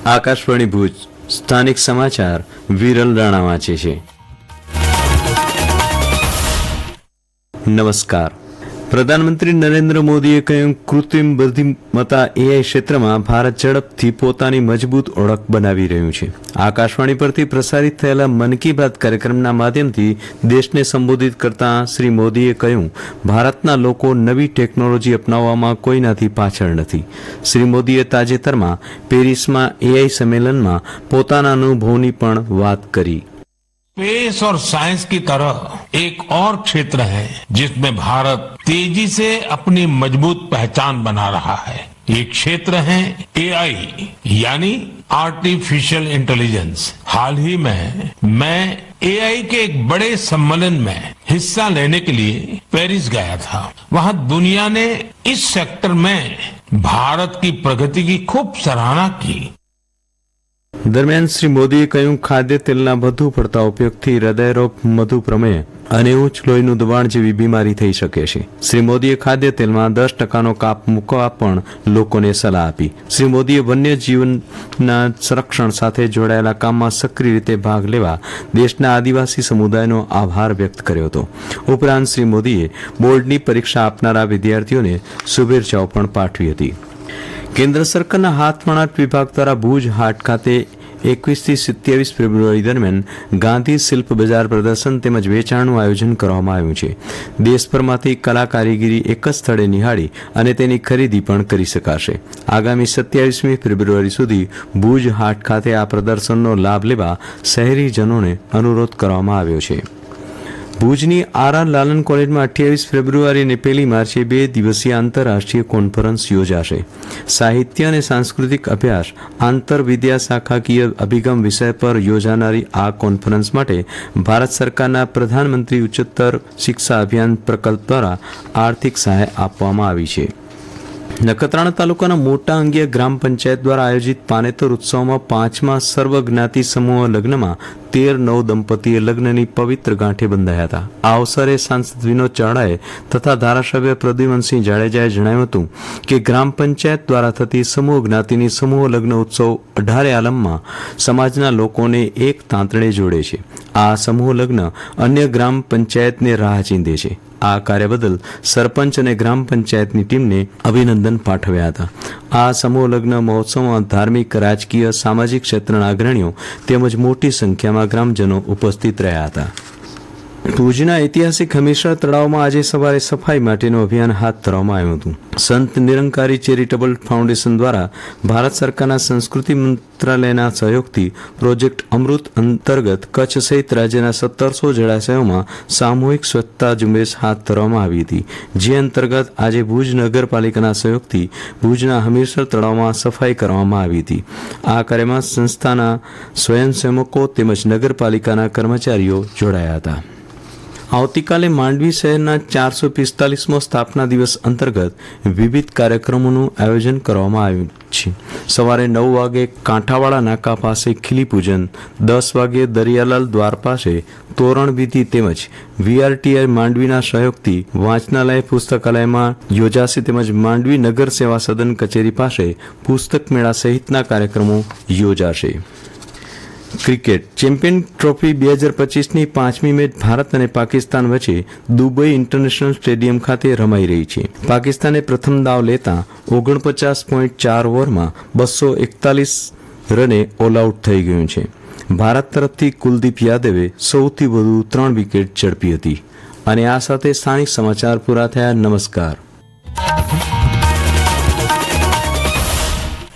આકાશવાણી ભુજ સ્થાનિક સમાચાર વિરલ રાણા વાંચે છે. નમસ્કાર. પ્રધાનમંત્રી નરેન્દ્ર મોદીએ કહ્યું, કૃત્રિમ બુદ્ધિમત્તા એઆઈ ક્ષેત્રમાં ભારત ઝડપથી પોતાની મજબૂત ઓળખ બનાવી રહ્યું છે. આકાશવાણી પરથી પ્રસારિત થયેલા મન કી બાત કાર્યક્રમના માધ્યમથી દેશને સંબોધિત કરતા શ્રી મોદીએ કહ્યું, ભારતના લોકો નવી ટેકનોલોજી અપનાવવામાં કોઈનાથી પાછળ નથી. શ્રી મોદીએ તાજેતરમાં પેરિસમાં એઆઈ સંમેલનમાં પોતાના અનુભવની પણ વાત કરી. स्पेस और साइंस की तरह एक और क्षेत्र है जिसमें भारत तेजी से अपनी मजबूत पहचान बना रहा है. ये क्षेत्र है एआई यानी आर्टिफिशियल इंटेलिजेंस. हाल ही में मैं एआई के एक बड़े सम्मेलन में हिस्सा लेने के लिए पेरिस गया था. वहां दुनिया ने इस सेक्टर में भारत की प्रगति की खूब सराहना की. દરમિયાન શ્રી મોદીએ કહ્યું, ખાદ્ય તેલના વધુ પડતા ઉપયોગથી હૃદયરોગ, મધુપ્રમેહ અને ઉચ્ચ લોહીનું દબાણ જેવી બીમારી થઈ શકે છે. શ્રી મોદીએ ખાદ્ય તેલમાં 10% કાપ મૂકવા પણ લોકોને સલાહ આપી. શ્રી મોદીએ વન્ય જીવનના સંરક્ષણ સાથે જોડાયેલા કામમાં સક્રિય રીતે ભાગ લેવા દેશના આદિવાસી સમુદાયનો આભાર વ્યક્ત કર્યો હતો. ઉપરાંત શ્રી મોદીએ બોર્ડની પરીક્ષા આપનારા વિદ્યાર્થીઓને શુભેચ્છાઓ પણ પાઠવી હતી. કેન્દ્ર સરકારના હાથવણાટ વિભાગ દ્વારા ભુજ હાટ ખાતે 21 થી 27 ફેબ્રુઆરી દરમિયાન ગાંધી શિલ્પ બજાર પ્રદર્શન તેમજ વેચાણનું આયોજન કરવામાં આવ્યું છે. દેશભરમાંથી કલા કારીગરી એક જ સ્થળે નિહાળી અને તેની ખરીદી પણ કરી શકાશે. આગામી 27મી ફેબ્રુઆરી સુધી ભુજ હાટ ખાતે આ પ્રદર્શનનો લાભ લેવા શહેરીજનોને અનુરોધ કરવામાં આવ્યો છે. ભુજની આર લાલન કોલેજમાં 28 ફેબ્રુઆરી અને 1 માર્ચે 2 દિવસીય આંતરરાષ્ટ્રીય કોન્ફરન્સ યોજાશે. સાહિત્ય અને સાંસ્કૃતિક અભ્યાસ આંતર વિદ્યાશાખાકીય અભિગમ વિષય પર યોજાનારી આ કોન્ફરન્સ માટે ભારત સરકારના પ્રધાનમંત્રી ઉચ્ચતર શિક્ષા અભિયાન પ્રકલ્પ દ્વારા આર્થિક સહાય આપવામાં આવી છે. નખત્રાણા તાલુકાના મોટા અંગિયા ગ્રામ પંચાયત દ્વારા આયોજિત પાનેતર ઉત્સવમાં 5મા સર્વજ્ઞાતિ સમૂહ લગ્નમાં 13 નવ દંપતીએ લગ્નની પવિત્ર ગાંઠે બંધાયા હતા. આ અવસરે સાંસદ વિનોદ ચાવડાએ તથા ધારાસભ્ય પ્રદ્યુમનસિંહ જાડેજાએ જણાવ્યું હતું કે ગ્રામ પંચાયત દ્વારા થતી સમૂહ જ્ઞાતિની સમૂહ લગ્ન ઉત્સવ 18 આલમમાં સમાજના લોકોને એક તાંતણે જોડે છે. આ સમૂહ લગ્ન અન્ય ગ્રામ પંચાયતને રાહ ચીંધે છે. આ કાર્ય બદલ સરપંચ અને ગ્રામ પંચાયતની ટીમને અભિનંદન પાઠવ્યા હતા. આ સમૂહ લગ્ન મહોત્સવમાં ધાર્મિક, રાજકીય, સામાજિક ક્ષેત્રના અગ્રણીઓ તેમજ મોટી સંખ્યામાં ગ્રામજનો ઉપસ્થિત રહ્યા હતા. ભુજના ઐતિહાસિક હમીરસર તળાવમાં આજે સવારે સફાઈ માટેનું અભિયાન હાથ ધરવામાં આવ્યું હતું. સંત નિરંકારી ચેરિટેબલ ફાઉન્ડેશન દ્વારા ભારત સરકારના સંસ્કૃતિ મંત્રાલયના સહયોગથી પ્રોજેક્ટ અમૃત અંતર્ગત કચ્છ સહિત રાજ્યના 1700 જળાશયોમાં સામૂહિક સ્વચ્છતા ઝુંબેશ હાથ ધરવામાં આવી હતી. જે અંતર્ગત આજે ભુજ નગરપાલિકાના સહયોગથી ભુજના હમીરસર તળાવમાં સફાઈ કરવામાં આવી હતી. આ કાર્યમાં સંસ્થાના સ્વયંસેવકો તેમજ નગરપાલિકાના કર્મચારીઓ જોડાયા હતા. આવતીકાલે માંડવી શહેરના 445મો સ્થાપના દિવસ અંતર્ગત વિવિધ કાર્યક્રમોનું આયોજન કરવામાં આવ્યું છે. સવારે 9 વાગે કાંઠાવાળા નાકા પાસે ખીલી પૂજન, 10 વાગે દરિયાલાલ દ્વાર પાસે તોરણ વિધિ તેમજ વીઆરટીઆઈ માંડવીના સહયોગથી વાંચનાલય પુસ્તકાલયમાં યોજાશે તેમજ માંડવી નગર સેવા સદન કચેરી પાસે પુસ્તક મેળા સહિતના કાર્યક્રમો યોજાશે. ક્રિકેટ ચેમ્પિયન ટ્રોફી 2025ની 5મી મેચ ભારત અને પાકિસ્તાન વચ્ચે દુબઈ ઇન્ટરનેશનલ સ્ટેડિયમ ખાતે રમાઈ રહી છે. પાકિસ્તાને પ્રથમ દાવ લેતા 49.4 ઓવરમાં 241 રને ઓલ આઉટ થઈ ગયું છે. ભારત તરફથી કુલદીપ યાદવે સૌથી વધુ 3 વિકેટ ઝડપી હતી. અને આ સાથે સ્થાનિક સમાચાર પૂરા થયા. નમસ્કાર.